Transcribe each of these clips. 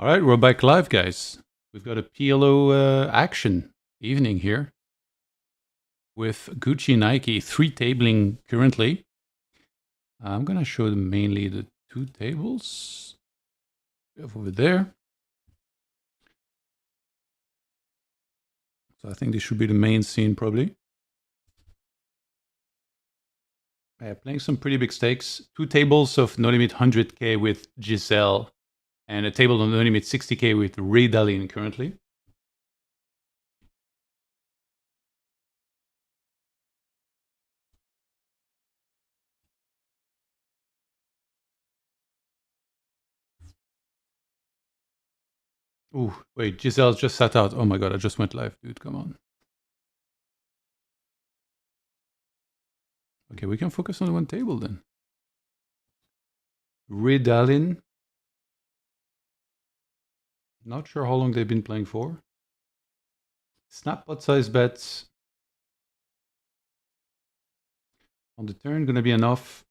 All right, we're back live, guys. We've got a PLO action evening here with GucciNIKE 3 tabling currently. I'm going to show them mainly the 2 tables. We have over there. So I think this should be the main scene probably. Playing some pretty big stakes. 2 tables of no limit 100K with Giselle and a table of no limit 60K with ruidalin currently. Ooh, wait, Giselle just sat out. Oh my god, I just went live, dude, come on. Okay, we can focus on one table then. Ruidalin. Not sure how long they've been playing for. Snap pot size bets. On the turn, gonna be enough.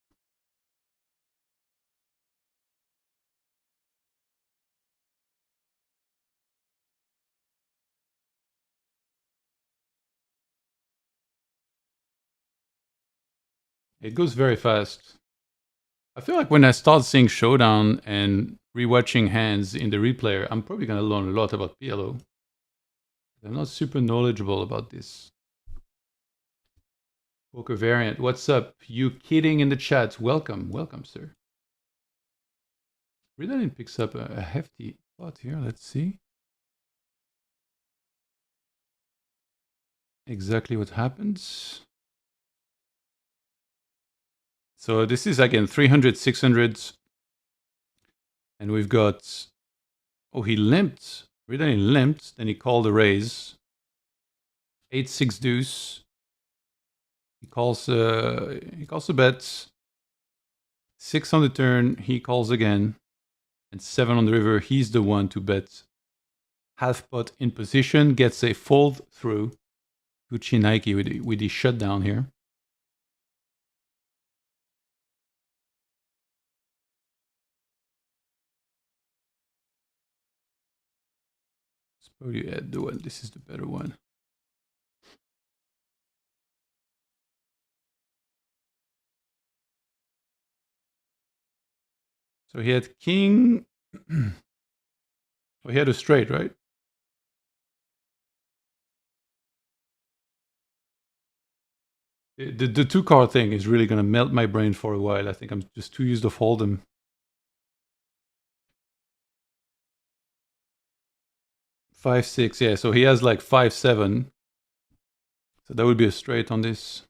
It goes very fast. I feel like when I start seeing Showdown and rewatching hands in the replayer, I'm probably gonna learn a lot about PLO. I'm not super knowledgeable about this. Poker variant, what's up? You kidding in the chat? Welcome, welcome, sir. Ruidalin picks up a hefty pot here. Let's see exactly what happens. So this is again 300, 600, and we've got. Oh, he limped. Ruidalin limped. Then he called a raise. 8-6 deuce. He calls a bet. 6 on the turn. He calls again, and 7 on the river. He's the one to bet. Half pot in position, gets a fold through. GucciNIKE with the shutdown here. Let's probably add the one. This is the better one. So he had king. Oh, he had a straight, right? The 2-card thing is really going to melt my brain for a while. I think I'm just too used to Hold'em. 5-6, yeah. So he has like 5-7. So that would be a straight on this.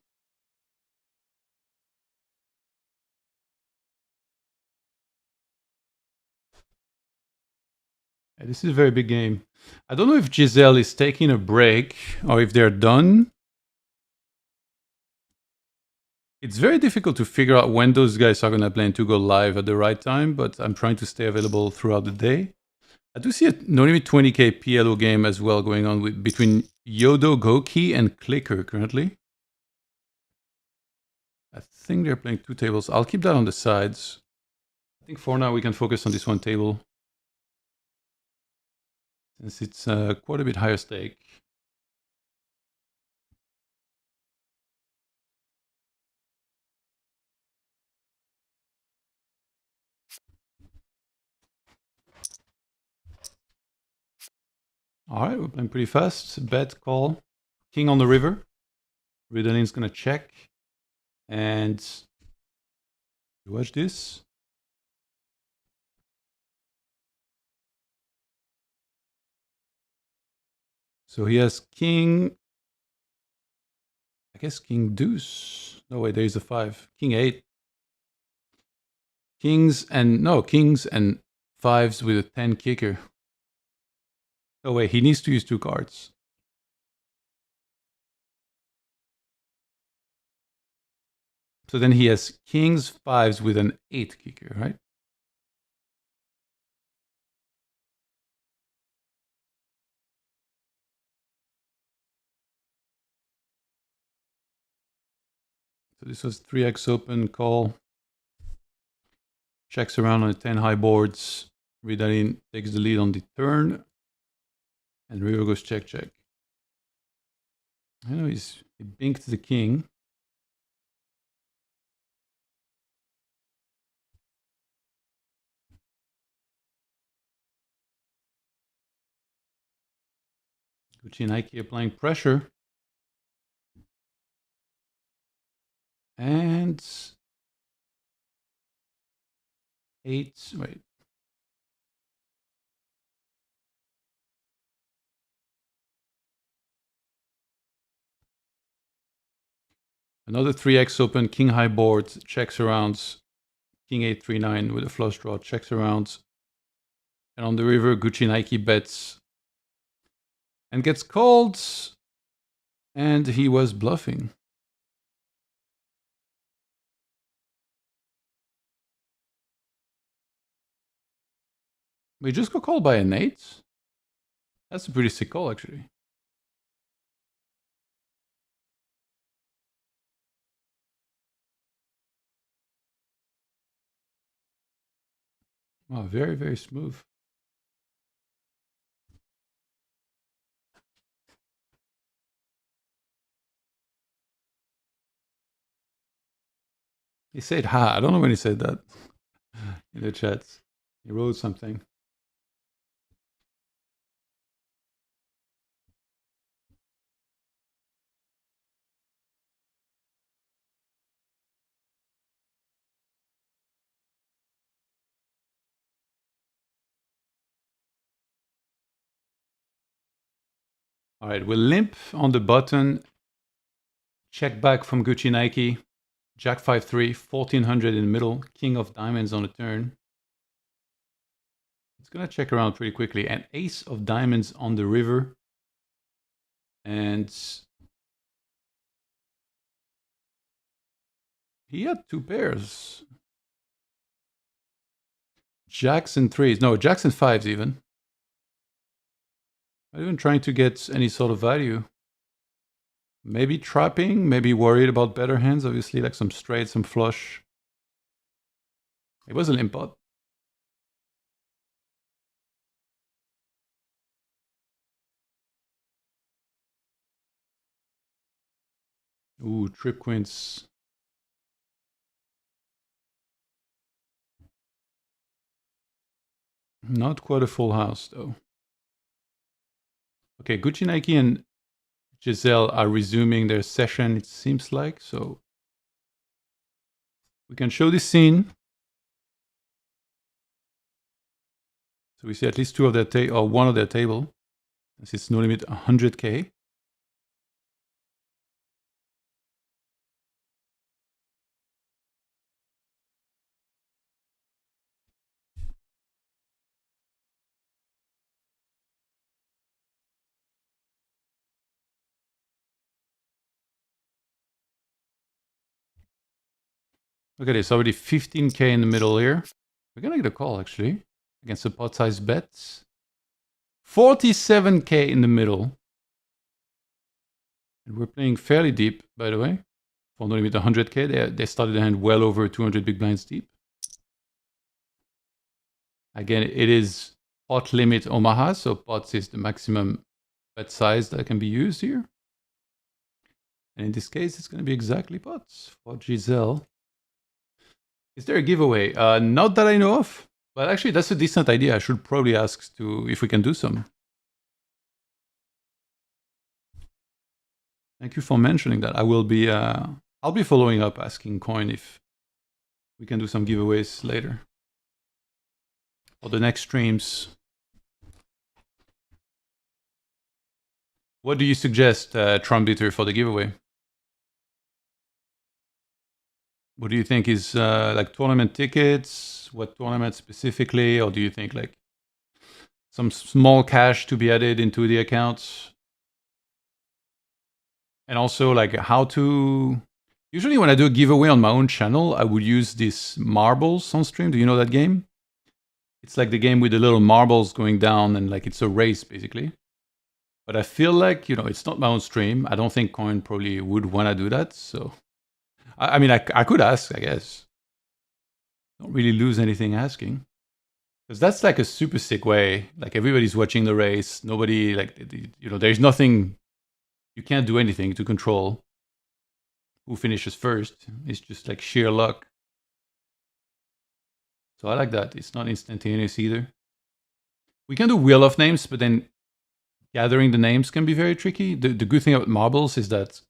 Yeah, this is a very big game. I don't know if Giselle is taking a break or if they're done. It's very difficult to figure out when those guys are going to plan to go live at the right time, but I'm trying to stay available throughout the day. I do see a no limit 20K PLO game as well going on between Yodo Goki and Clicker currently. I think they're playing 2 tables. I'll keep that on the sides. I think for now we can focus on this one table, since it's quite a bit higher stake. All right, we're playing pretty fast. Bet, call. King on the river. Ruidalin's gonna check. And watch this. So he has king. I guess king deuce. No, wait, there's a 5. King 8. Kings and 5s with a 10 kicker. Oh wait, he needs to use 2 cards. So then he has kings, 5s with an 8 kicker, right? So this was 3x open, call. Checks around on the 10 high boards. Ruidalin takes the lead on the turn. And river goes check, check. I know he binked the king. GucciNIKE applying pressure. And 8, wait. Another 3x open, king high board, checks around, king 8, 3, 9 with a flush draw, checks around. And on the river, GucciNIKE bets and gets called. And he was bluffing. We just got called by an 8. That's a pretty sick call, actually. Wow, very, very smooth. He said, ha, I don't know when he said that in the chat. He wrote something. All right, we'll limp on the button. Check back from GucciNIKE. Jack 5-3, 1400 in the middle. King of diamonds on the turn. It's going to check around pretty quickly. And ace of diamonds on the river. And he had 2 pairs. Jacks and 3s. No, jacks and 5s even. Not even trying to get any sort of value. Maybe trapping, maybe worried about better hands, obviously, like some straight, some flush. It was a limp pot. Ooh, trip queens. Not quite a full house, though. Okay, GucciNIKE and Giselle are resuming their session, it seems like, so we can show this scene. So we see at least 2 of their or 1 of their table. This is no limit 100K. Look at this, already 15K in the middle here. We're gonna get a call actually against a pot size bet. 47K in the middle. And we're playing fairly deep, by the way. For no limit 100K, they started the hand well over 200 big blinds deep. Again, it is pot limit Omaha, so pots is the maximum bet size that can be used here. And in this case, it's going to be exactly pots for Giselle. Is there a giveaway? Not that I know of, but actually that's a decent idea. I should probably ask if we can do some. Thank you for mentioning that. I will be, I'll be following up, asking Coin if we can do some giveaways later. For the next streams. What do you suggest, Trumpeter, for the giveaway? What do you think is like tournament tickets? What tournament specifically? Or do you think like some small cash to be added into the account? And also like how to... Usually when I do a giveaway on my own channel, I would use this marbles on stream. Do you know that game? It's like the game with the little marbles going down and like it's a race basically. But I feel like, you know, it's not my own stream. I don't think Coin probably would want to do that. So, I mean, I could ask, I guess. Don't really lose anything asking. Because that's like a super sick way. Like everybody's watching the race. Nobody, like, you know, there's nothing, you can't do anything to control who finishes first. It's just like sheer luck. So I like that. It's not instantaneous either. We can do wheel of names, but then gathering the names can be very tricky. The good thing about marbles is that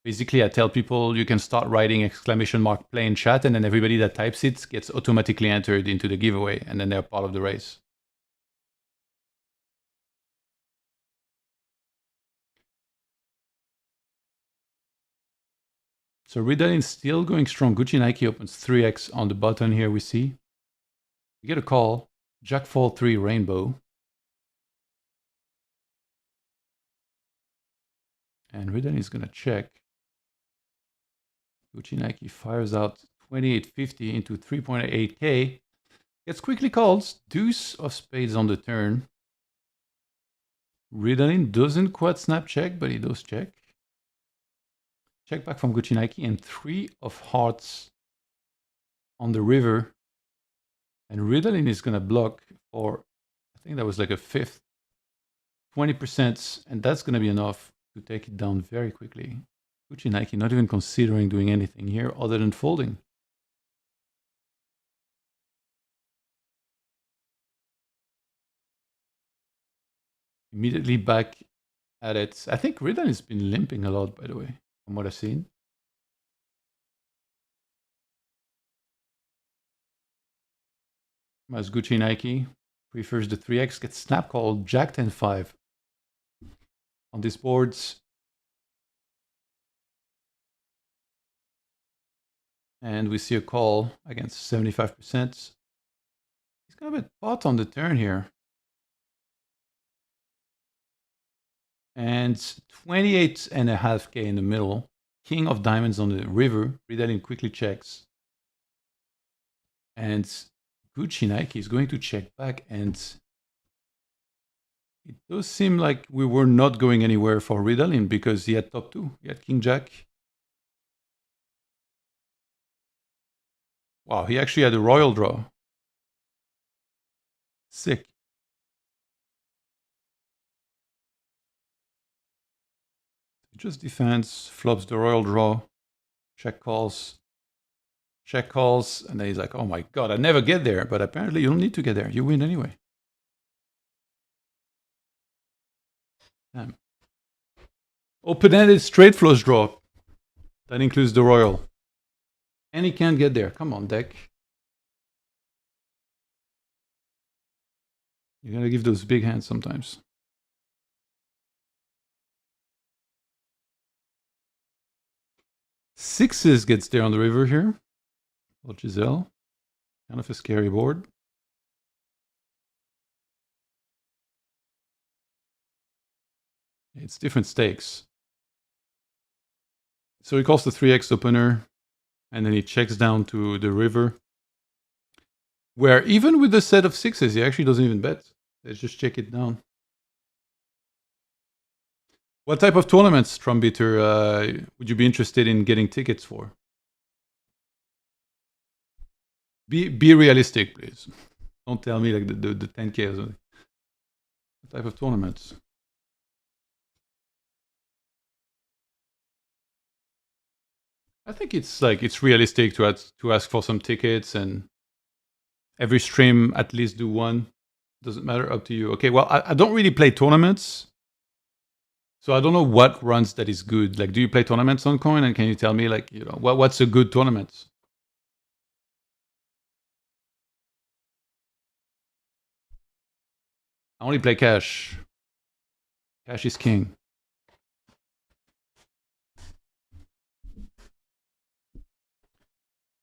basically I tell people you can start writing exclamation mark play in chat, and then everybody that types it gets automatically entered into the giveaway, and then they're part of the race. So Riedalin still going strong. GucciNIKE opens 3x on the button here, we see. We get a call. Jack fall 3 rainbow. And Riedalin is going to check. GucciNIKE fires out 2850 into 3.8k. Gets quickly called. Deuce of spades on the turn. Riedalin doesn't quite snap check, but he does check. Check back from GucciNIKE and 3 of hearts on the river. And Riedalin is going to block for, I think that was like a fifth, 20%, and that's going to be enough to take it down very quickly. GucciNIKE not even considering doing anything here other than folding. Immediately back at it. I think Riedalin has been limping a lot, by the way, from what I've seen. As GucciNIKE prefers the 3x, gets snap called Jack 10-5 on these boards. And we see a call against 75%. He's got a bit pot on the turn here. And 28.5k in the middle. King of diamonds on the river. Riedalin quickly checks. And GucciNIKE is going to check back, and it does seem like we were not going anywhere for Riedalin because he had top 2. He had King Jack. Wow, he actually had a royal draw. Sick. He just defends, flops the royal draw, check calls, and then he's like, oh my god, I never get there. But apparently you don't need to get there. You win anyway. Damn. Open-ended straight flush draw. That includes the royal. And he can't get there. Come on, deck. You gotta give those big hands sometimes. Sixes gets there on the river here. Well, Giselle. Kind of a scary board. It's different stakes. So he calls the 3x opener, and then he checks down to the river, where even with the set of sixes, he actually doesn't even bet. Let's just check it down. What type of tournaments, Trumbeater, would you be interested in getting tickets for? Be realistic, please. Don't tell me like the 10K or something. What type of tournaments? I think it's realistic to ask for some tickets, and every stream at least do one. Doesn't matter, up to you. Okay, well, I don't really play tournaments, so I don't know what runs that is good. Like, do you play tournaments on Coin? And can you tell me, like, you know, what's a good tournament? I only play cash. Cash is king.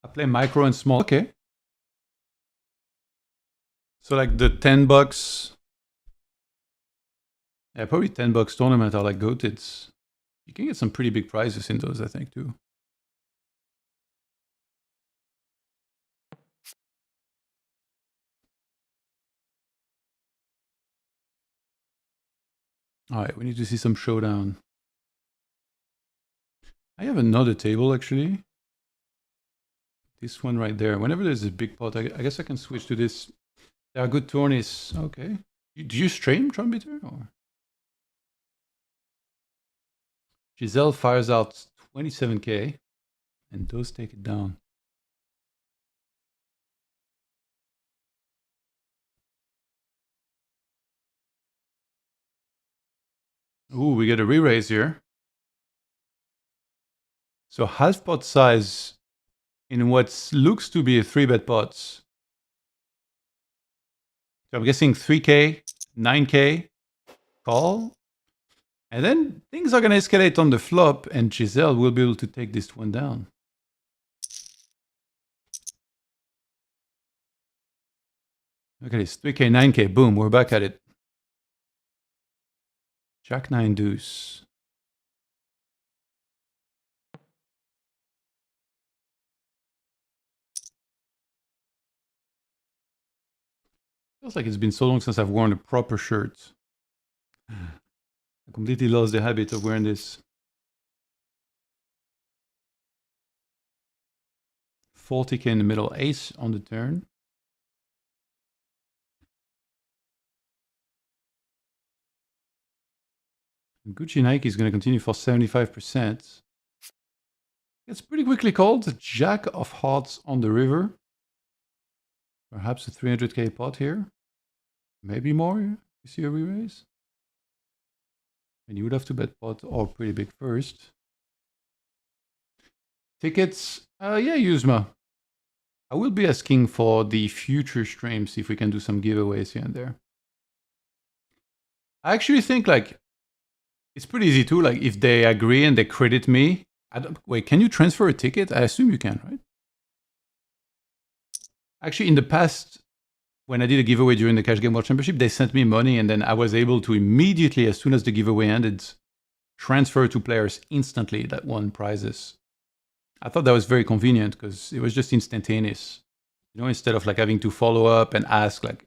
I play micro and small. Okay. So like the $10, yeah, probably $10 tournament are like goated. You can get some pretty big prizes in those, I think, too. All right, we need to see some showdown. I have another table, actually. This one right there. Whenever there's a big pot, I guess I can switch to this. They are good tourneys. Okay. Do you stream Trumpeter? Or? Giselle fires out 27K and does take it down. Ooh, we get a re-raise here. So half pot size in what looks to be a 3-bet pot. So I'm guessing 3K, 9K, call. And then things are going to escalate on the flop, and Giselle will be able to take this one down. Look at this, 3K, 9K, boom, we're back at it. Jack 9 deuce. Feels like it's been so long since I've worn a proper shirt. I completely lost the habit of wearing this. 40K in the middle, ace on the turn. And GucciNIKE is going to continue for 75%. It's pretty quickly called. Jack of hearts on the river. Perhaps a 300K pot here. Maybe more. You see a re-raise? And you would have to bet pot or pretty big first. Tickets. Yeah, Yuzma. I will be asking for the future streams if we can do some giveaways here and there. I actually think like it's pretty easy too. Like if they agree and they credit me. Wait, can you transfer a ticket? I assume you can, right? Actually, in the past, when I did a giveaway during the Cash Game World Championship, they sent me money and then I was able to immediately, as soon as the giveaway ended, transfer to players instantly that won prizes. I thought that was very convenient because it was just instantaneous. You know, instead of like having to follow up and ask like,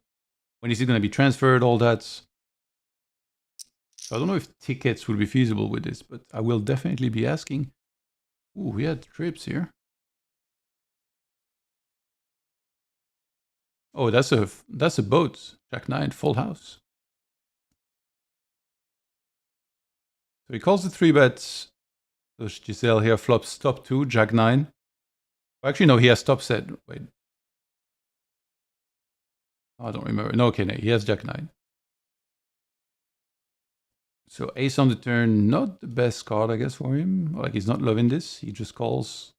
when is it going to be transferred, all that. So I don't know if tickets will be feasible with this, but I will definitely be asking. Ooh, we had trips here. Oh, that's a boat. Jack 9, full house. So he calls the 3-bets. So Giselle here flops top 2, Jack 9. Actually, no, he has top set. Wait. Oh, I don't remember. No, okay, no, he has Jack 9. So ace on the turn, not the best card, I guess, for him. Like, he's not loving this. He just calls.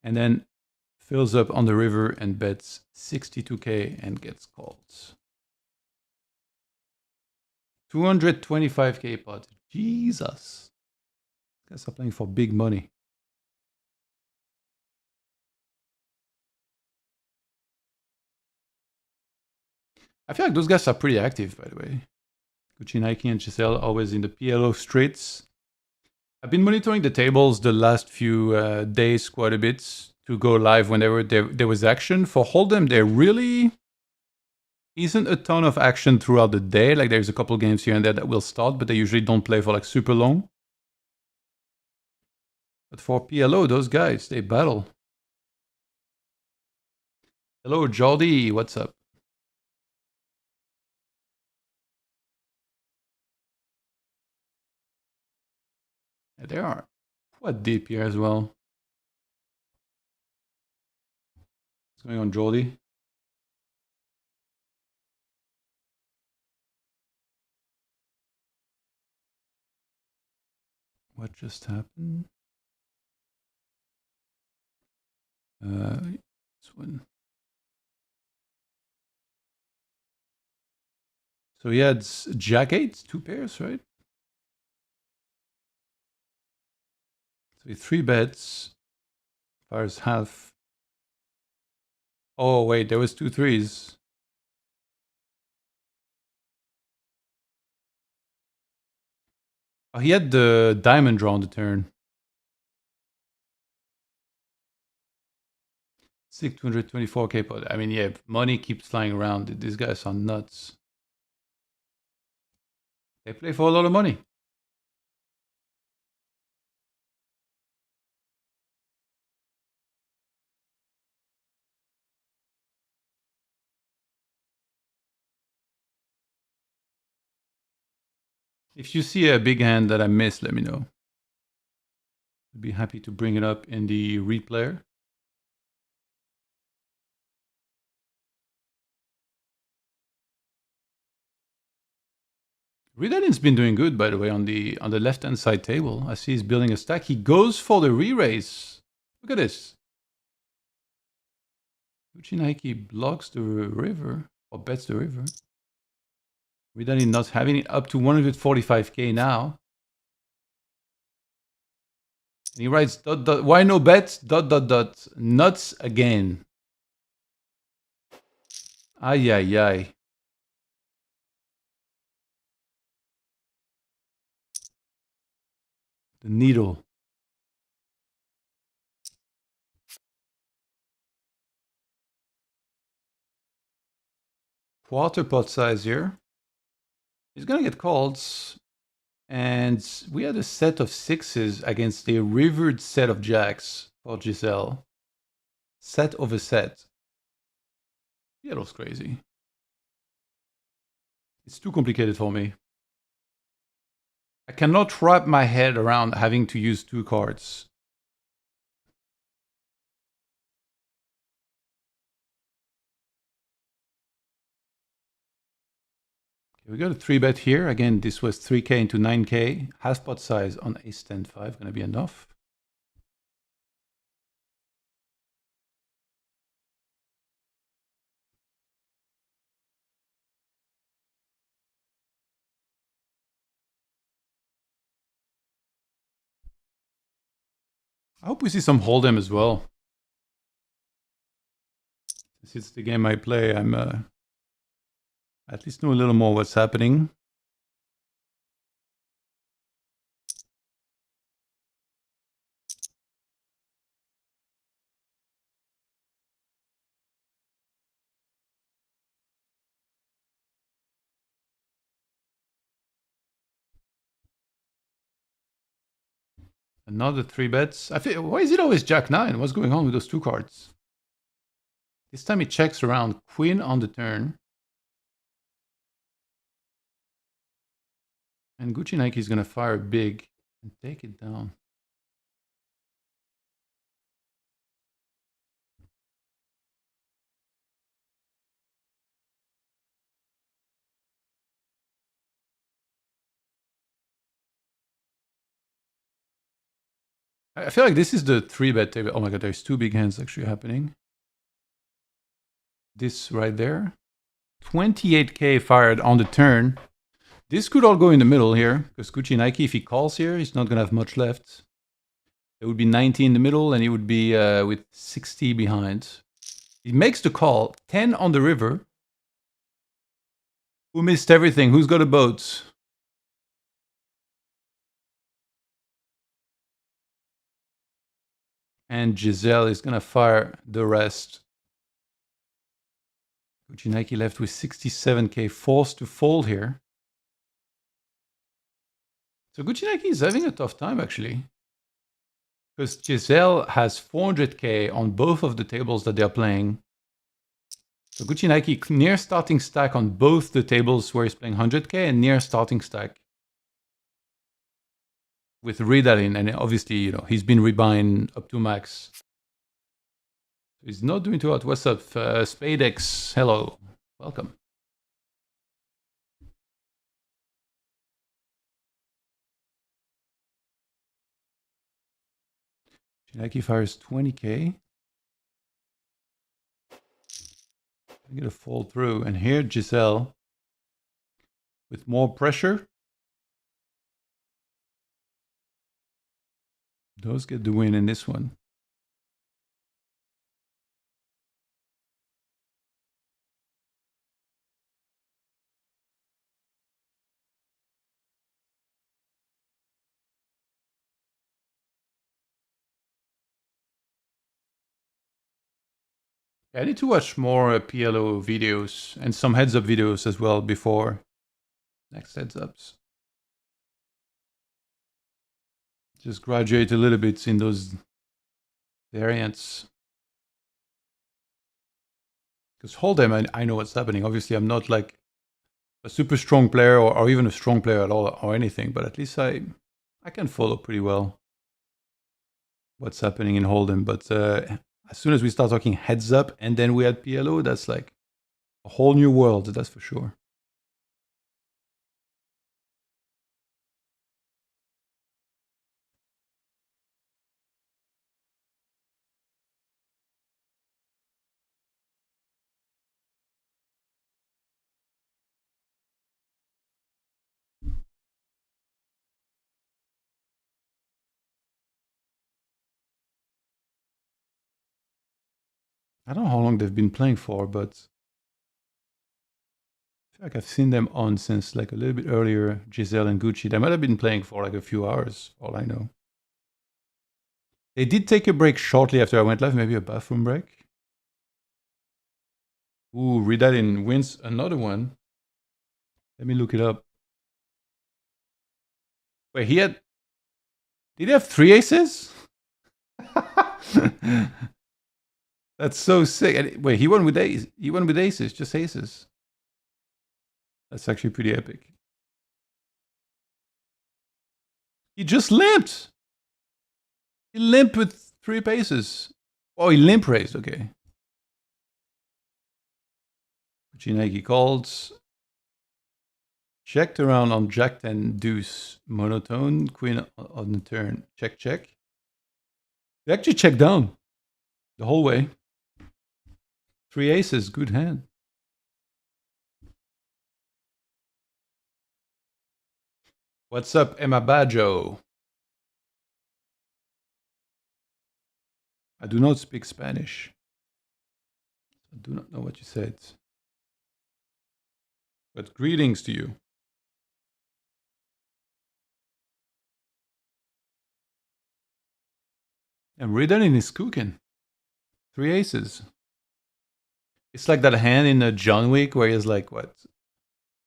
And then fills up on the river and bets 62K and gets called. 225K pot. Jesus. Guys are playing for big money. I feel like those guys are pretty active, by the way. GucciNIKE and Giselle always in the PLO streets. I've been monitoring the tables the last few days quite a bit to go live whenever there was action. For Hold'em, there really isn't a ton of action throughout the day. Like there's a couple games here and there that will start, but they usually don't play for like super long. But for PLO, those guys, they battle. Hello, Jordi, what's up? Yeah, they are quite deep here as well. What's going on, Jordi? What just happened? This one. So he had Jack 8, 2 pairs, right? So he 3-bets, fires half. Oh wait, there was 2 3s. Oh, he had the diamond draw on the turn. 224K pot. I mean, yeah, money keeps flying around. These guys are nuts. They play for a lot of money. If you see a big hand that I missed, let me know. I'd be happy to bring it up in the replayer. Ruidalin's been doing good, by the way, on the left-hand side table. I see he's building a stack. He goes for the re-raise. Look at this. GucciNIKE blocks the river, or bets the river. Ruidalin not having it up to 145k now. And he writes, dot, dot, why no bet? Dot, dot, dot. Nuts again. Ay, ay, ay. The needle. Quarter pot size here. He's going to get called. And we had a set of sixes against a rivered set of jacks for Giselle. Set over set. Yeah, that was crazy. It's too complicated for me. I cannot wrap my head around having to use two cards. Okay, we got a 3-bet here. Again, this was 3k into 9k. Half pot size on ace 10 5, gonna be enough. I hope we see some hold'em as well. Since it's the game I play, I'm at least know a little more what's happening. Another 3-bets. I feel, why is it always Jack 9? What's going on with those two cards? This time he checks around. Queen on the turn. And GucciNIKE is going to fire big and take it down. I feel like this is the 3-bet table. Oh my god, there's two big hands actually happening. This right there. 28k fired on the turn. This could all go in the middle here, because GucciNIKE, if he calls here, he's not going to have much left. It would be 90 in the middle, and he would be with 60 behind. He makes the call. 10 on the river. Who missed everything? Who's got a boat? And Giselle is going to fire the rest. GucciNIKE left with 67k, forced to fold here. So GucciNIKE is having a tough time, actually. Because Giselle has 400k on both of the tables that they're playing. So GucciNIKE near starting stack on both the tables where he's playing 100k and near starting stack with ruidalin, and obviously, you know, he's been rebuying up to max. He's not doing too hot. What's up, Spadex? Hello, welcome. GucciNIKE fires 20k. I'm gonna fall through, and here Giselle with more pressure. Those get the win in this one. I need to watch more PLO videos and some heads-up videos as well before next heads-ups. Just graduate a little bit in those variants. Because hold'em, I know what's happening. Obviously, I'm not like a super strong player or even a strong player at all or anything, but at least I can follow pretty well what's happening in Hold'em. But as soon as we start talking heads up and then we add PLO, that's like a whole new world, that's for sure. I don't know how long they've been playing for, but I feel like I've seen them on since like a little bit earlier. Giselle and Gucci, they might have been playing for like a few hours, all I know. They did take a break shortly after I went live, maybe a bathroom break. Ooh, ruidalin wins another one. Let me look it up. Wait, did he have 3 aces? That's so sick. And wait, he won with aces, just aces. That's actually pretty epic. He just limped. He limped with 3 paces. Oh, he limp raised, okay. GucciNIKE calls. Checked around on Jack 10 deuce. Monotone. Queen on the turn. Check, check. They actually checked down the whole way. 3 aces, good hand. What's up, Emma Bajo? I do not speak Spanish. I do not know what you said. But greetings to you. And ruidalin is cooking. 3 aces. It's like that hand in John Wick where he has like, what,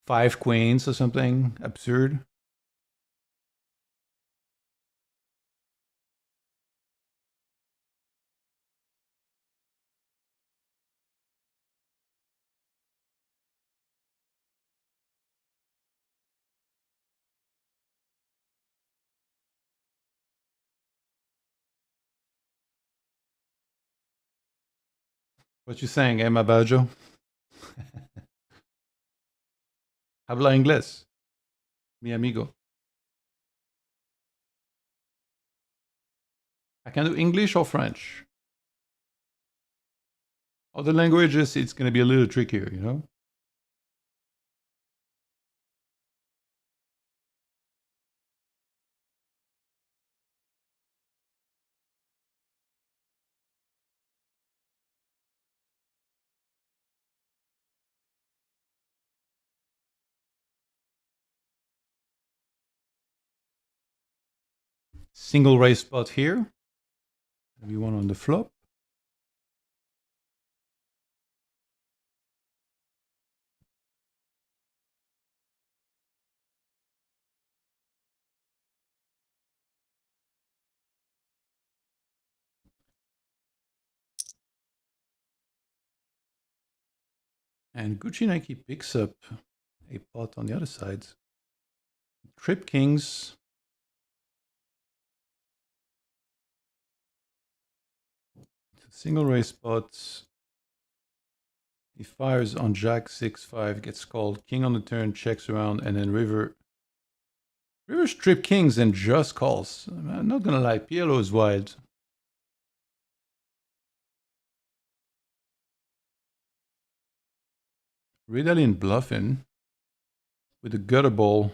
5 queens or something absurd. What you saying, Emma Bajo? Habla inglés, mi amigo. I can do English or French. Other languages, it's going to be a little trickier, you know? Single raise spot here. Maybe one on the flop. And GucciNIKE picks up a pot on the other side. Trip kings. Single raise spots. He fires on Jack 6-5, gets called. King on the turn, checks around, and then river strip kings and just calls. I'm not gonna lie, PLO is wild. ruidalin bluffing with a gutter ball.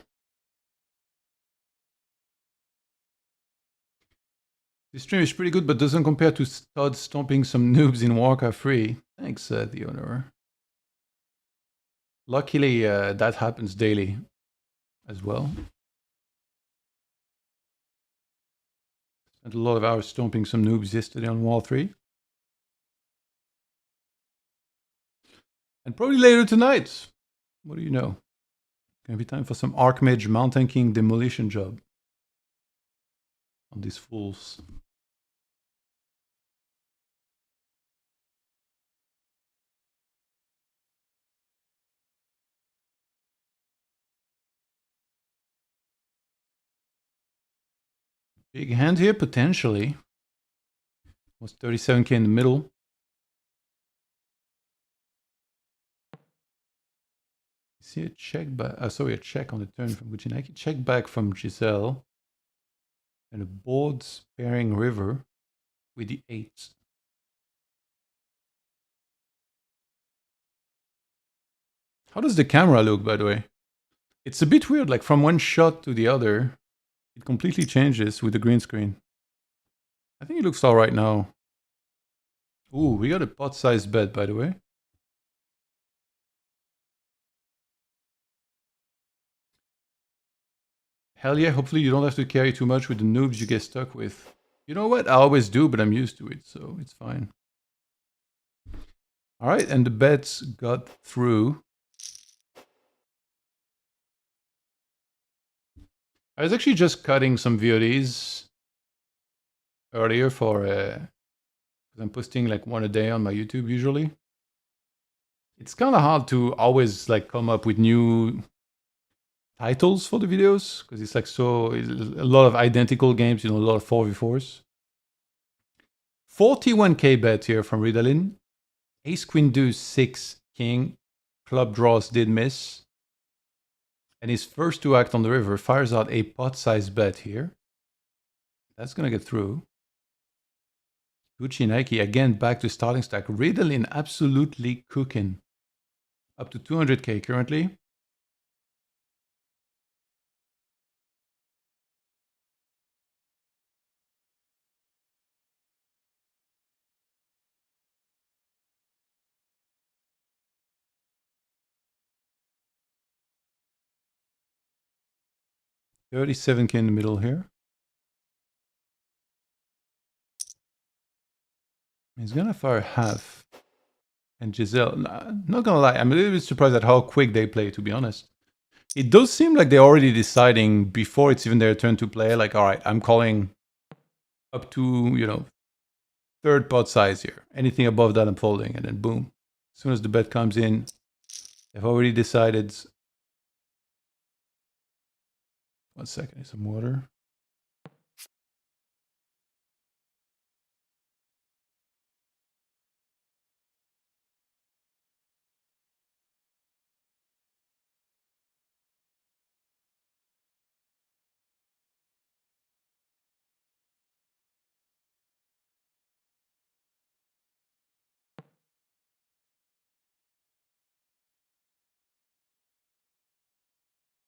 This stream is pretty good, but doesn't compare to Todd stomping some noobs in Warcraft 3. Thanks, the owner. Luckily, that happens daily as well. Spent a lot of hours stomping some noobs yesterday on Wall 3. And probably later tonight. What do you know? Gonna be time for some Archmage Mountain King demolition job on these fools. Big hand here, potentially. Almost 37K in the middle. See a check back. Sorry, a check on the turn from GucciNIKE. Check back from Giselle. And a board pairing river with the 8. How does the camera look, by the way? It's a bit weird, like from one shot to the other, it completely changes with the green screen. I think it looks all right now. Ooh, we got a pot-sized bet, by the way. Hell yeah, hopefully you don't have to carry too much with the noobs you get stuck with. You know what? I always do, but I'm used to it, so it's fine. All right, and the bets got through. I was actually just cutting some VODs earlier for, because I'm posting like one a day on my YouTube usually. It's kind of hard to always like come up with new titles for the videos because it's like a lot of identical games, you know, a lot of 4v4s. 41K bet here from Ruidalin. Ace Queen Deuce 6 King. Club draws did miss. And his first to act on the river fires out a pot-sized bet here. That's gonna get through. GucciNIKE again back to starting stack. Ruidalin absolutely cooking. Up to 200K currently. $37K in the middle here. He's gonna fire half. And Giselle, not gonna lie, I'm a little bit surprised at how quick they play, to be honest. It does seem like they're already deciding before it's even their turn to play, like, all right, I'm calling up to, you know, third pot size here. Anything above that, I'm folding, and then boom. As soon as the bet comes in, they've already decided. 1 second, some water.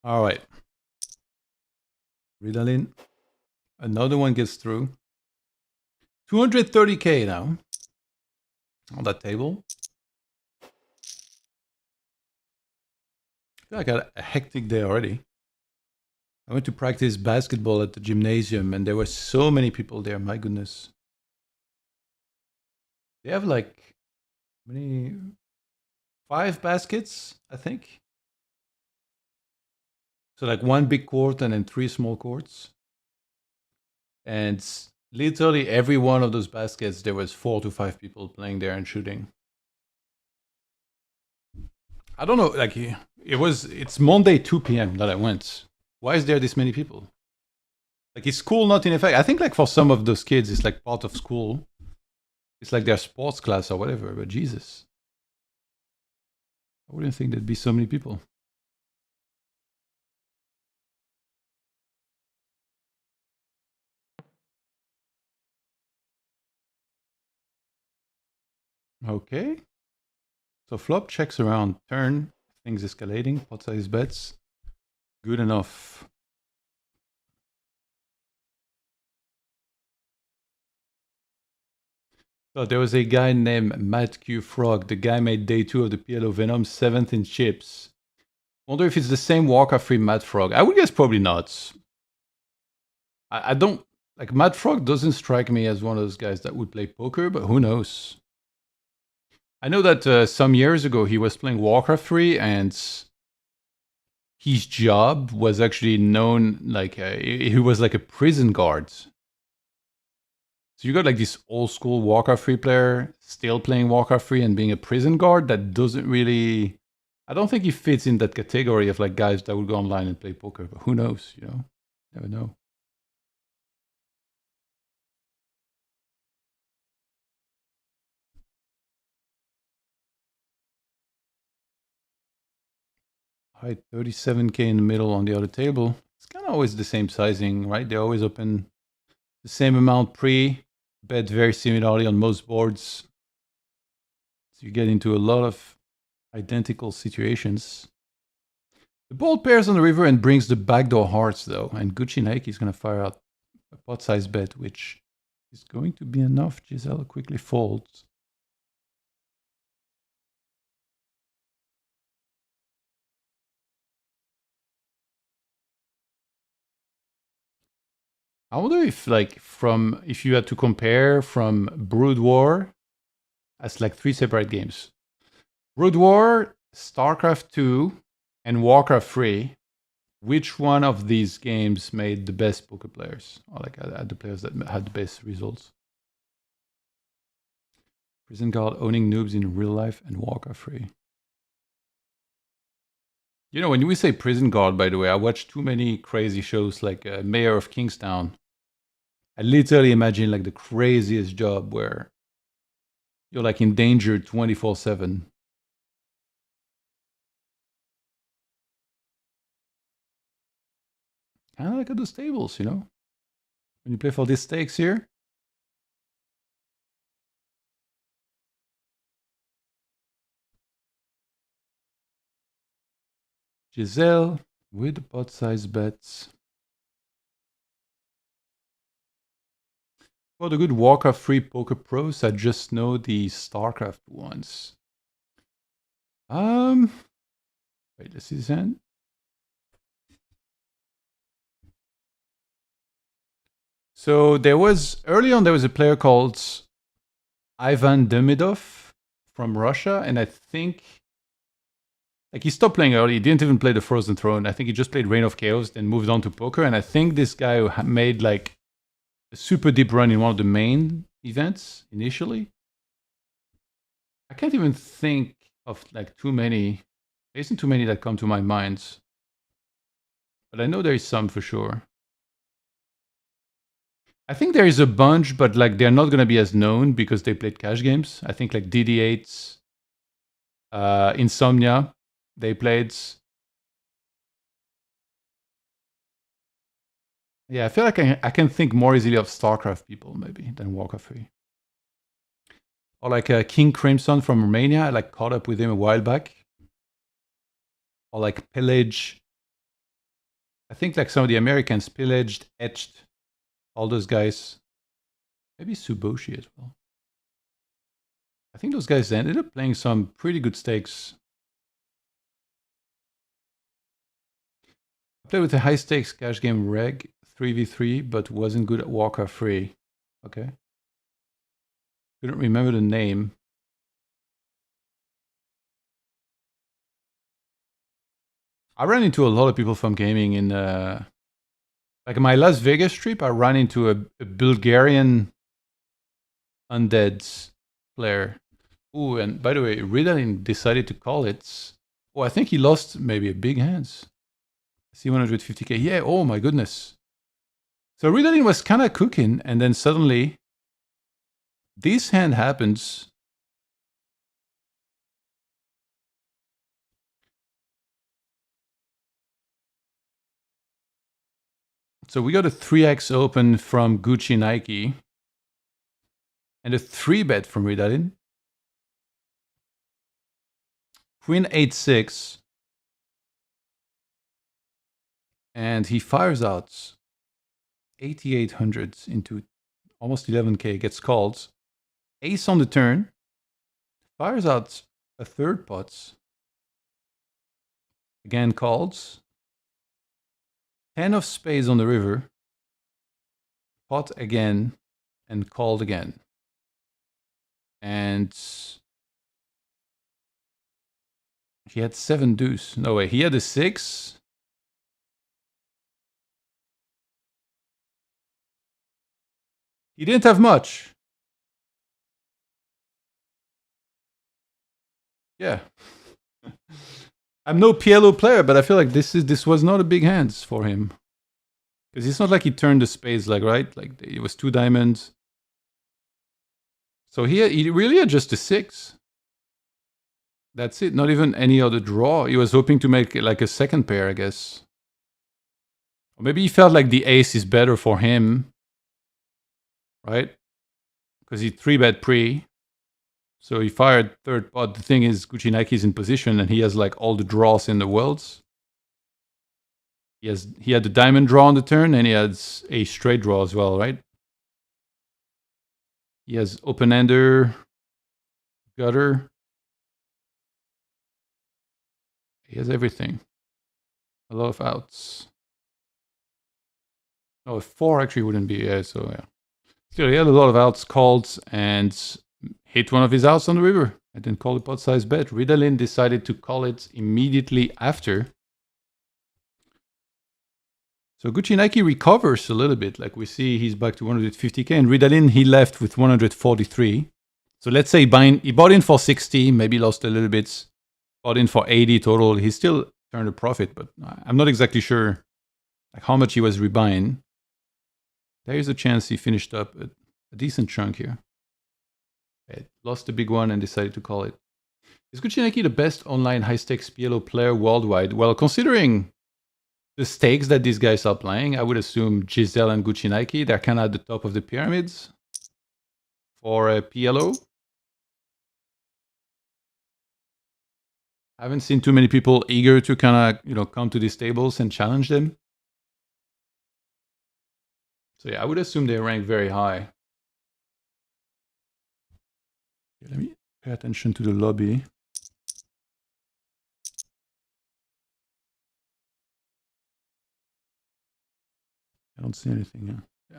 All right. Ruidalin. Another one gets through. 230K now on that table. I feel like I got a hectic day already. I went to practice basketball at the gymnasium and there were so many people there, my goodness. They have like, many, 5 baskets, I think. So like 1 big court and then 3 small courts. And literally every one of those baskets, there was 4 to 5 people playing there and shooting. I don't know, like it's Monday 2 p.m. that I went. Why is there this many people? Like, is school not in effect? I think like for some of those kids, it's like part of school. It's like their sports class or whatever, but Jesus. I wouldn't think there'd be so many people. Okay. So flop checks around, turn, things escalating, pot size bets. Good enough. So there was a guy named Matt Q Frog. The guy made day 2 of the PLO Venom, 7th in chips. Wonder if it's the same Warcraft 3 Matt Frog. I would guess probably not. I don't, like, Matt Frog doesn't strike me as one of those guys that would play poker, but who knows? I know that some years ago he was playing Warcraft 3 and his job was actually known, like, he was like a prison guard. So you got like this old school Warcraft 3 player still playing Warcraft 3 and being a prison guard that doesn't really, I don't think he fits in that category of like guys that would go online and play poker, but who knows, you know? Never know. Height 37K in the middle on the other table. It's kind of always the same sizing, right? They always open the same amount pre, bet very similarly on most boards. So you get into a lot of identical situations. The ball pairs on the river and brings the backdoor hearts though, and GucciNIKE is going to fire out a pot size bet, which is going to be enough. Giselle quickly folds. I wonder if, like, if you had to compare from Brood War as like 3 separate games. Brood War, StarCraft 2, and Warcraft 3. Which one of these games made the best poker players? Or like the players that had the best results? Prison Guard owning noobs in real life and Warcraft 3. You know, when we say Prison Guard, by the way, I watch too many crazy shows like Mayor of Kingstown. I literally imagine like the craziest job where you're like in danger 24/7. Kind of like at those tables, you know? When you play for these stakes here. Giselle with the pot size bets. For the good Warcraft 3 poker pros, I just know the StarCraft ones. Wait, let's see this hand. So early on there was a player called Ivan Demidov from Russia, and I think like he stopped playing early. He didn't even play the Frozen Throne. I think he just played Reign of Chaos, then moved on to poker. And I think this guy made like a super deep run in one of the main events initially. I can't even think of like too many. There isn't too many that come to my mind. But I know there is some for sure. I think there is a bunch, but like they're not gonna be as known because they played cash games. I think like DD8s, Insomnia, they played. Yeah, I feel like I can think more easily of StarCraft people maybe than Warcraft 3. Or like King Crimson from Romania, I like caught up with him a while back. Or like Pillage. I think like some of the Americans pillaged, etched, all those guys. Maybe Suboshi as well. I think those guys ended up playing some pretty good stakes. I played with a high stakes cash game reg 3v3, but wasn't good at Warcraft 3. Okay. Couldn't remember the name. I ran into a lot of people from gaming in like my Las Vegas trip. I ran into a Bulgarian undead player. Ooh, and by the way, Ruidalin decided to call it. Oh, I think he lost maybe a big hands. C150K. Yeah, oh my goodness. So Ruidalin was kind of cooking, and then suddenly this hand happens. So we got a 3x open from GucciNIKE and a 3-bet from Ruidalin. Queen 8-6. And he fires out 8,800 into almost 11K, gets called. Ace on the turn. Fires out a third pot. Again called. 10 of spades on the river. Pot again and called again. And he had 7 deuce. No way, he had a 6. He didn't have much. Yeah. I'm no PLO player, but I feel like this was not a big hand for him. Because it's not like he turned the spades, like, right? Like, it was 2 diamonds. So he really had just a 6. That's it. Not even any other draw. He was hoping to make like a second pair, I guess. Or maybe he felt like the ace is better for him, right? Because he 3-bet pre. So he fired third pot. The thing is, GucciNIKE is in position and he has like all the draws in the world. He had the diamond draw on the turn and he has a straight draw as well, right? He has open-ender, gutter. He has everything. A lot of outs. Oh, a 4 actually wouldn't be, so yeah. Still, he had a lot of outs called and hit one of his outs on the river. And then call the pot size bet. Ruidalin decided to call it immediately after. So GucciNIKE recovers a little bit. Like we see he's back to 150k. And Ruidalin, he left with 143. So let's say he bought in for 60, maybe lost a little bit. Bought in for 80 total. He still turned a profit, but I'm not exactly sure like how much he was rebuying. There is a chance he finished up a decent chunk here. Okay, lost the big one and decided to call it. Is GucciNIKE the best online high-stakes PLO player worldwide? Well, considering the stakes that these guys are playing, I would assume Giselle and GucciNIKE, they're kind of at the top of the pyramids for a PLO. I haven't seen too many people eager to kind of, come to these tables and challenge them. So yeah, I would assume they rank very high. Okay, let me pay attention to the lobby. I don't see anything here. Yeah.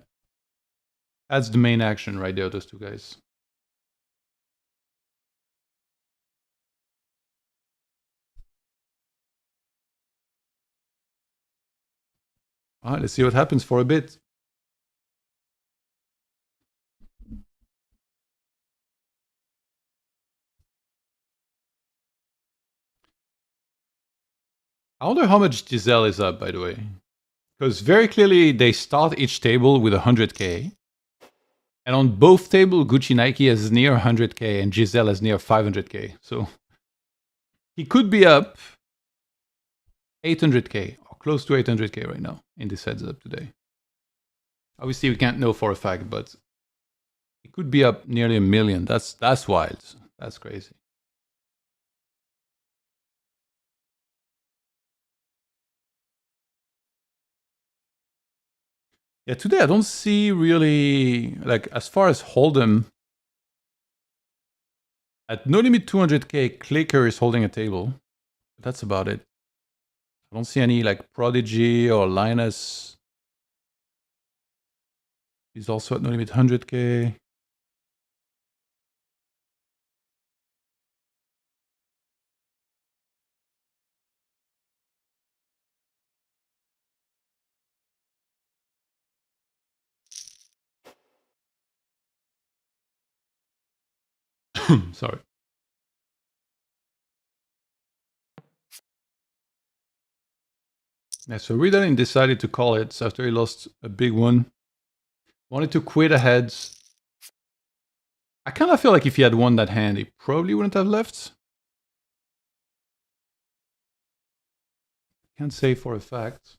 That's the main action right there, those two guys. All right, let's see what happens for a bit. I wonder how much Giselle is up, by the way. Because very clearly they start each table with 100k. And on both tables, GucciNIKE is near 100k and Giselle is near 500k. So he could be up 800k or close to 800k right now in this heads up today. Obviously, we can't know for a fact, but it could be up nearly 1 million. That's wild. That's crazy. Yeah, today I don't see really, like, as far as Hold'em, at no limit 200k, Clicker is holding a table. But that's about it. I don't see any, like, Prodigy or Linus. He's also at no limit 100k. Sorry. Yeah, so Ruidalin decided to call it after he lost a big one. Wanted to quit ahead. I kind of feel like if he had won that hand, he probably wouldn't have left. Can't say for a fact.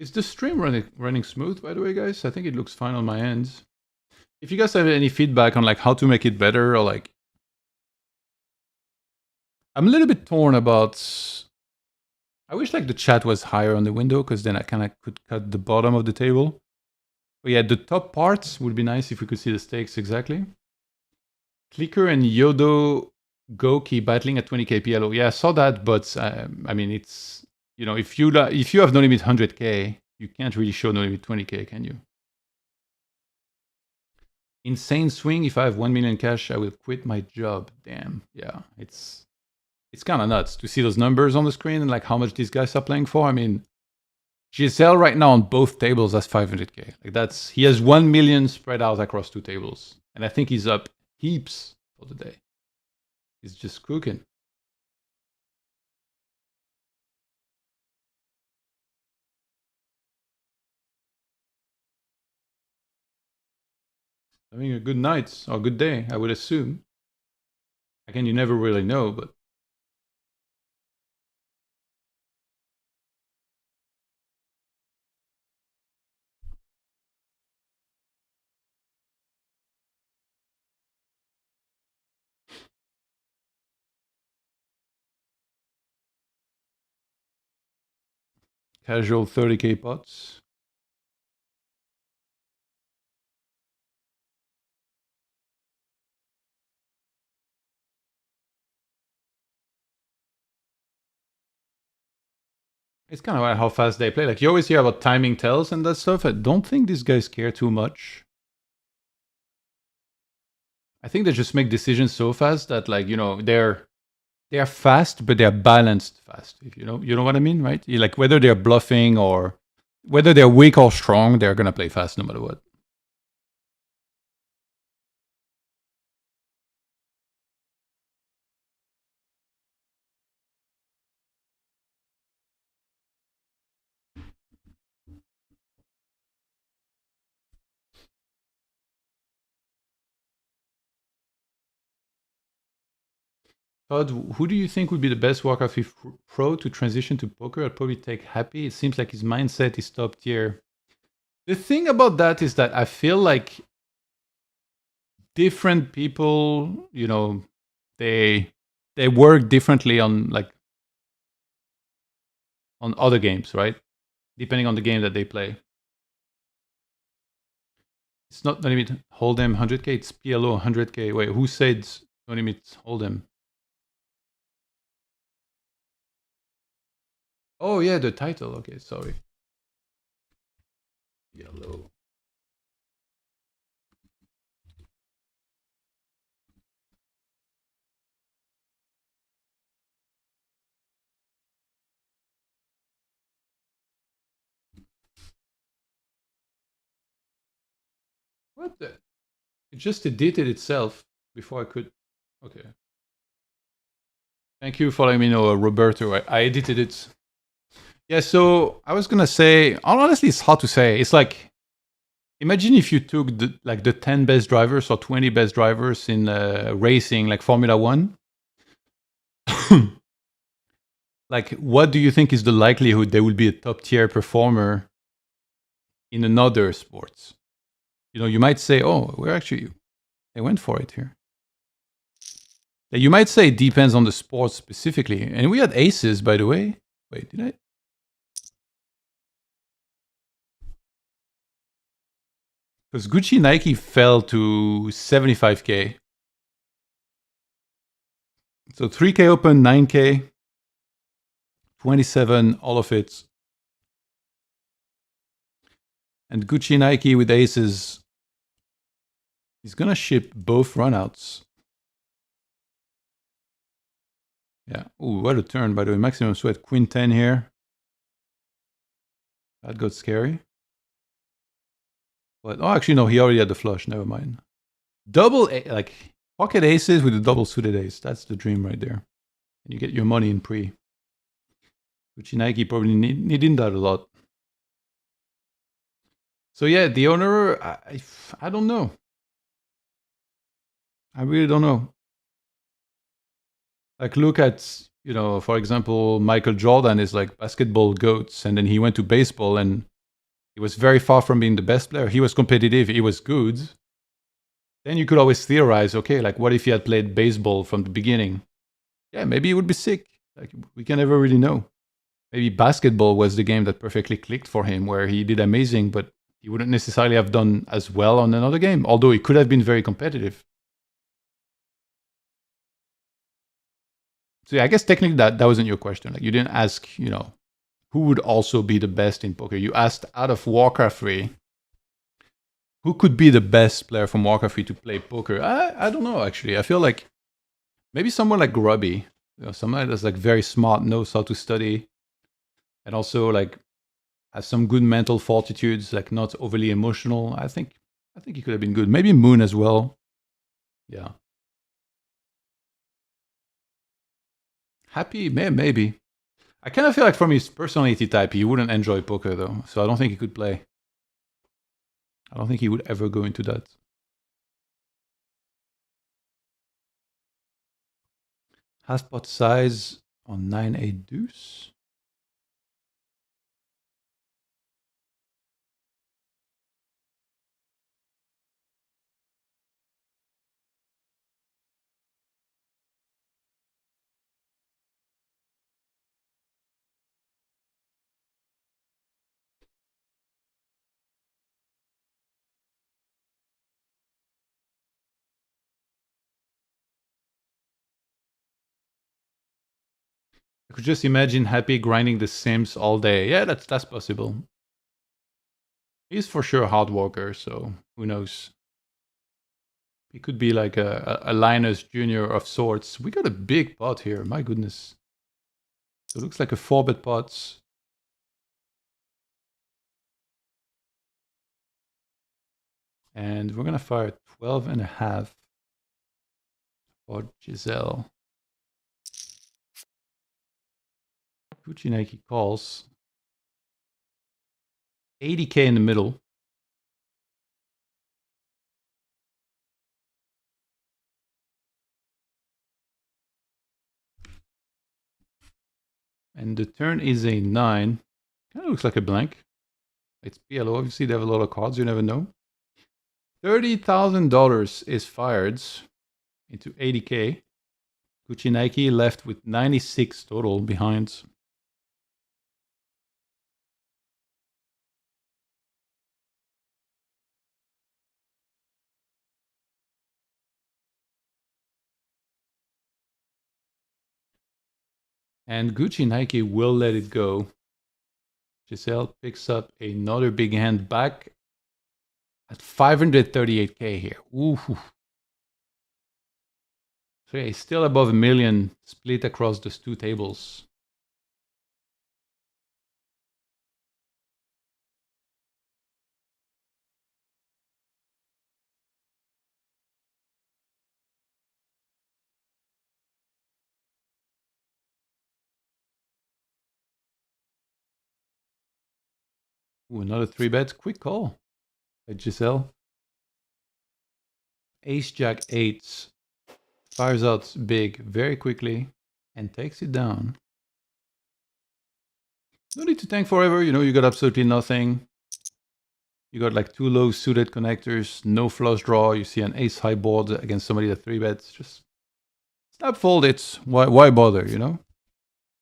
Is the stream running smooth, by the way, guys? I think it looks fine on my end. If you guys have any feedback on like how to make it better, or like, I'm a little bit torn about. I wish like the chat was higher on the window because then I kind of could cut the bottom of the table. But yeah, the top parts would be nice if we could see the stakes exactly. Clicker and Yodo Goki battling at 20k PLO. Yeah, I saw that, but I mean, it's, if you have no limit 100k, you can't really show no limit 20k, can you? Insane swing. If I have 1 million cash, I will quit my job. Damn. Yeah, it's kind of nuts to see those numbers on the screen and like how much these guys are playing for. I mean, Giselle right now on both tables has 500k. Like he has 1 million spread out across two tables, and I think he's up heaps for the day. He's just cooking. Having a good night or good day, I would assume. Again, you never really know, but casual 30K pots. It's kind of how fast they play. Like you always hear about timing tells and that stuff. I don't think these guys care too much. I think they just make decisions so fast that, like, you know, they're fast, but they're balanced fast. If you know what I mean, right? Like whether they're bluffing or whether they're weak or strong, they're gonna play fast no matter what. Todd, who do you think would be the best Warcraft pro to transition to poker? I'd probably take Happy. It seems like his mindset is top tier. The thing about that is that I feel like different people, you know, they work differently on, like, on other games, right? Depending on the game that they play. It's not No Limit Hold'em 100K, it's PLO 100K. Wait, who said No Limit Hold'em? Oh yeah, the title. Okay, sorry. Yellow. What the? It just edited itself before I could. Okay. Thank you for letting me know, Roberto. I edited it. Yeah, so I was gonna say, honestly, it's hard to say. It's like, imagine if you took the 10 best drivers or 20 best drivers in racing, like Formula One. Like, what do you think is the likelihood they will be a top tier performer in another sports? You know, you might say, oh, they went for it here. You might say it depends on the sport specifically. And we had aces, by the way. Wait, did I? Because GucciNIKE fell to 75K. So 3K open, 9K, 27, all of it. And GucciNIKE with aces, he's gonna ship both runouts. Yeah. Ooh, what a turn, by the way. Maximum sweat, Queen 10 here. That got scary. But, oh, actually, no, he already had the flush. Never mind. Like, pocket aces with a double suited ace. That's the dream right there. And you get your money in pre. GucciNIKE probably needing that a lot. So yeah, the owner, I don't know. I really don't know. Like, look at, you know, for example, Michael Jordan is like basketball goats, and then he went to baseball, and he was very far from being the best player. He was competitive, he was good. Then you could always theorize, okay, like, what if he had played baseball from the beginning? Yeah, maybe he would be sick. Like, we can never really know. Maybe basketball was the game that perfectly clicked for him, where he did amazing, but he wouldn't necessarily have done as well on another game, although he could have been very competitive. So yeah, I guess technically that wasn't your question. Like, you didn't ask, you know, who would also be the best in poker. You asked, out of Warcraft 3, who could be the best player from Warcraft 3 to play poker? I don't know, actually. I feel like maybe someone like Grubby, you know, someone that's like very smart, knows how to study, and also like has some good mental fortitudes, like not overly emotional. I think he could have been good. Maybe Moon as well. Yeah. Happy, maybe. I kind of feel like from his personality type, he wouldn't enjoy poker though. So I don't think he could play. I don't think he would ever go into that. Half pot size on 9-8 deuce. I could just imagine Happy grinding the Sims all day. Yeah, that's possible. He's for sure a hard worker, so who knows? He could be like a Linus Jr. of sorts. We got a big pot here, my goodness. So it looks like a 4-bet pot. And we're gonna fire 12.5 for Giselle. GucciNIKE calls. 80K in the middle. And the turn is a 9. Kind of looks like a blank. It's PLO, obviously they have a lot of cards, you never know. $30,000 is fired into 80K. GucciNIKE left with 96 total behind. And GucciNIKE will let it go. Giselle picks up another big hand back at 538K here. Ooh. So yeah, he's still above $1 million split across those two tables. Ooh, another 3-bet. Quick call by Giselle. Ace Jack 8 fires out big very quickly and takes it down. No need to tank forever, you know, you got absolutely nothing. You got like 2 low suited connectors, no flush draw. You see an ace high board against somebody that 3-bets. Just snap fold it. Why bother, you know?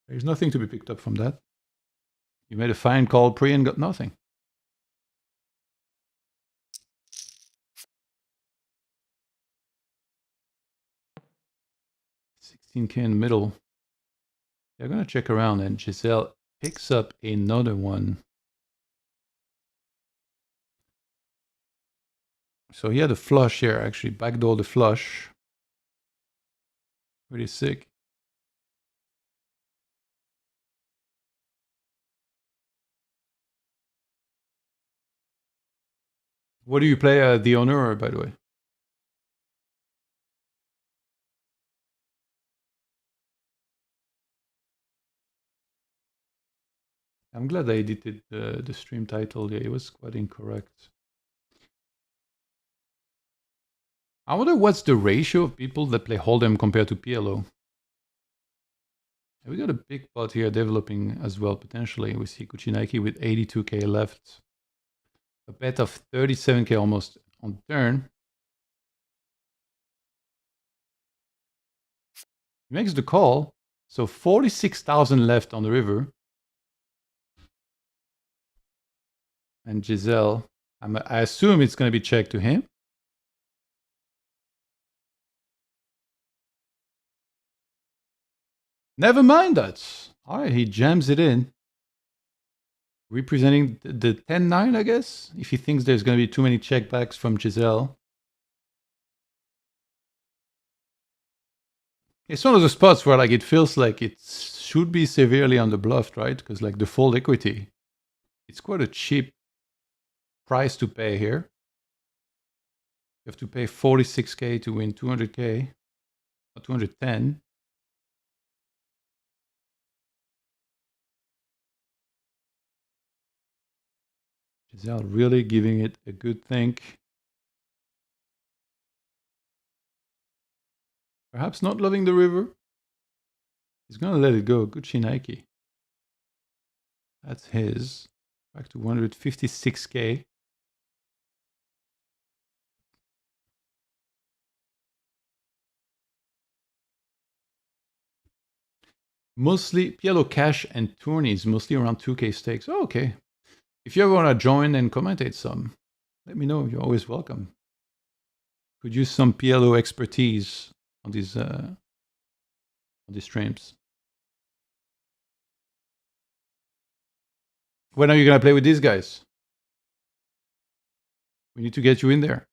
There's nothing to be picked up from that. You made a fine call pre and got nothing. $16K in the middle. They're gonna check around and Giselle picks up another one. So he had a flush here, actually. Backdoor the flush. Pretty sick. What do you play, the owner, by the way? I'm glad I edited the stream title. Yeah, it was quite incorrect. I wonder what's the ratio of people that play Hold'em compared to PLO. We got a big pot here developing as well, potentially. We see GucciNIKE with 82K left. A bet of 37K almost on turn. He makes the call. So 46,000 left on the river. And Giselle, I assume it's going to be checked to him. Never mind that. All right, he jams it in. Representing the 10-9, I guess, if he thinks there's going to be too many checkbacks from Giselle. It's one of the spots where like it feels like it should be severely underbluffed, right? Because like the fold equity, it's quite a cheap price to pay here. You have to pay 46K to win 200K, or 210. Giselle really giving it a good think. Perhaps not loving the river. He's gonna let it go. GucciNIKE. That's his. Back to 156K. Mostly PLO cash and tourneys, mostly around 2K stakes. Oh, okay. If you ever want to join and commentate some, let me know. You're always welcome. Could use some PLO expertise on these streams. When are you gonna play with these guys? We need to get you in there.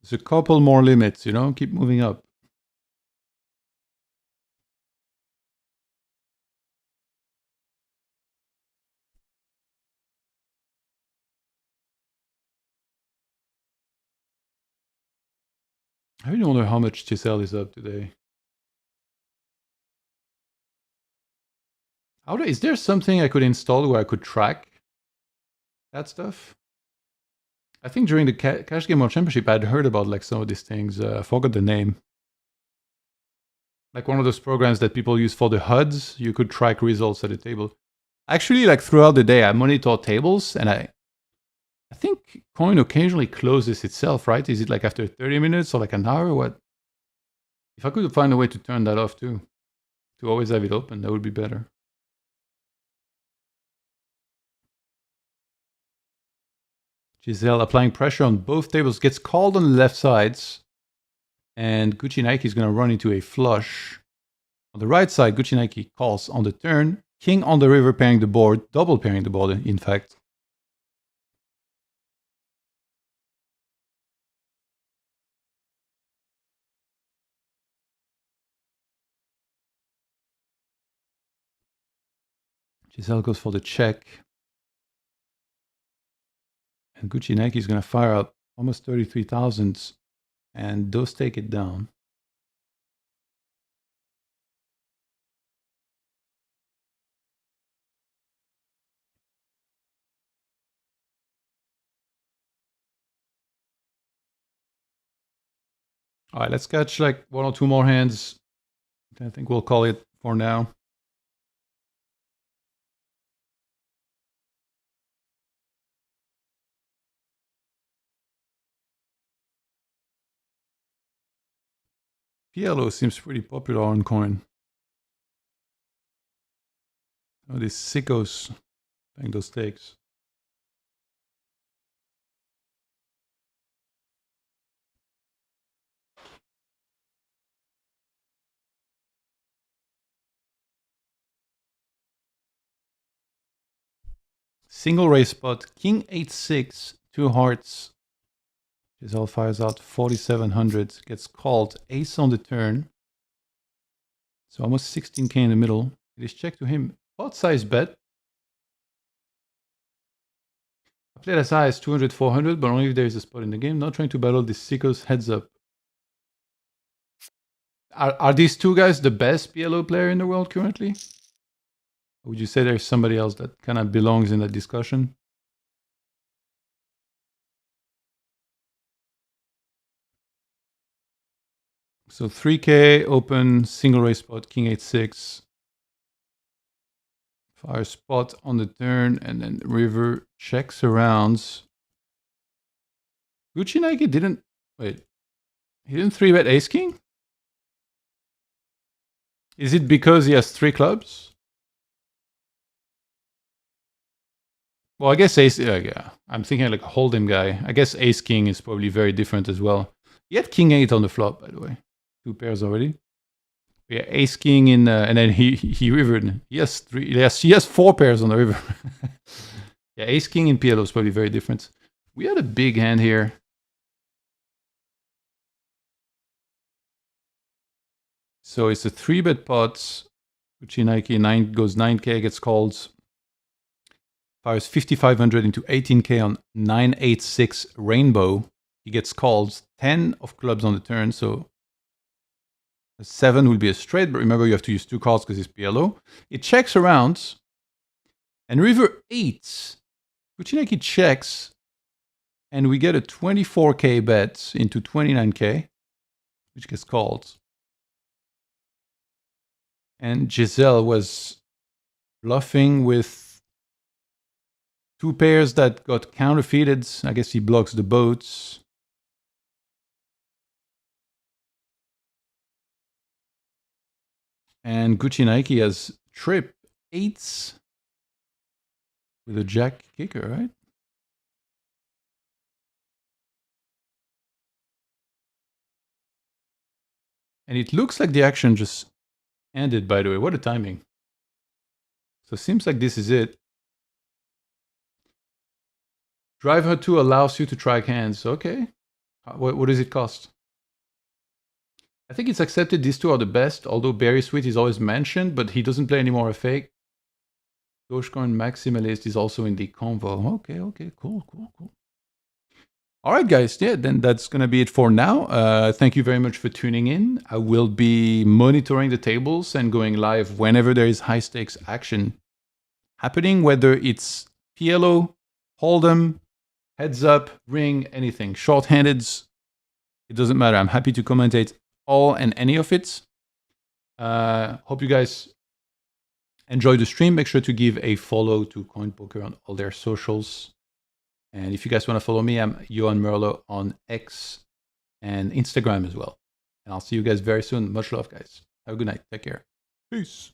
There's a couple more limits, you know, keep moving up. I really wonder how much Giselle is up today. Is there something I could install where I could track that stuff? I think during the Cash Game World Championship, I'd heard about like some of these things. I forgot the name. Like one of those programs that people use for the HUDs, you could track results at a table. Actually, like throughout the day, I monitor tables, and I think Coin occasionally closes itself, right? Is it like after 30 minutes or like an hour or what? If I could find a way to turn that off too, to always have it open, that would be better. Giselle applying pressure on both tables, gets called on the left sides, and GucciNIKE is going to run into a flush. On the right side, GucciNIKE calls on the turn, king on the river pairing the board, double pairing the board, in fact. Giselle goes for the check. And GucciNIKE is going to fire up almost 33,000, and those take it down. All right, let's catch like one or two more hands. I think we'll call it for now. PLO seems pretty popular on Coin. Oh, these sickos playing those stakes. Single raise spot, king 8-6, 2 hearts. Giselle fires out 4,700, gets called, ace on the turn. So almost 16K in the middle. It is checked to him. Pot size bet. I played as high as 200, 400, but only if there is a spot in the game. Not trying to battle the sickos, heads up. Are these two guys the best PLO player in the world currently? Or would you say there's somebody else that kind of belongs in that discussion? So 3K, open, single raise spot, king 8-6. Fire spot on the turn, and then river checks around. GucciNIKE didn't... Wait. He didn't 3-bet ace-king? Is it because he has 3 clubs? Well, I guess ace... yeah, I'm thinking like a hold'em guy. I guess ace-king is probably very different as well. He had king 8 on the flop, by the way. 2 pairs already. Yeah, ace king in, and then he rivered. He has 3. Yes, he has 4 pairs on the river. Yeah, ace king in PLO is probably very different. We had a big hand here. So it's a 3-bet pot. GucciNIKE goes 9K, gets called. Fires 5,500 into 18K on 9-8-6 rainbow. He gets called. 10 of clubs on the turn, so a 7 will be a straight, but remember you have to use 2 cards because it's PLO. It checks around, and river 8. GucciNIKE checks, And we get a 24K bet into 29K, which gets called. And Giselle was bluffing with 2 pairs that got counterfeited. I guess he blocks the boats. And GucciNIKE has trip 8s with a jack kicker, right? And it looks like the action just ended, by the way. What a timing. So it seems like this is it. Driver 2 allows you to track hands. Okay. What does it cost? I think it's accepted these two are the best, although Berry Sweet is always mentioned, but he doesn't play anymore a fake. Dogecoin Maximalist is also in the convo. Okay, cool. All right, guys, yeah, then that's going to be it for now. Thank you very much for tuning in. I will be monitoring the tables and going live whenever there is high stakes action happening, whether it's PLO, Hold'em, heads up, ring, anything. Short-handeds, it doesn't matter. I'm happy to commentate all and any of it. Hope you guys enjoy the stream. Make sure to give a follow to CoinPoker on all their socials. And if you guys want to follow me, I'm Johan Merlo on X and Instagram as well. And I'll see you guys very soon. Much love, guys. Have a good night. Take care. Peace.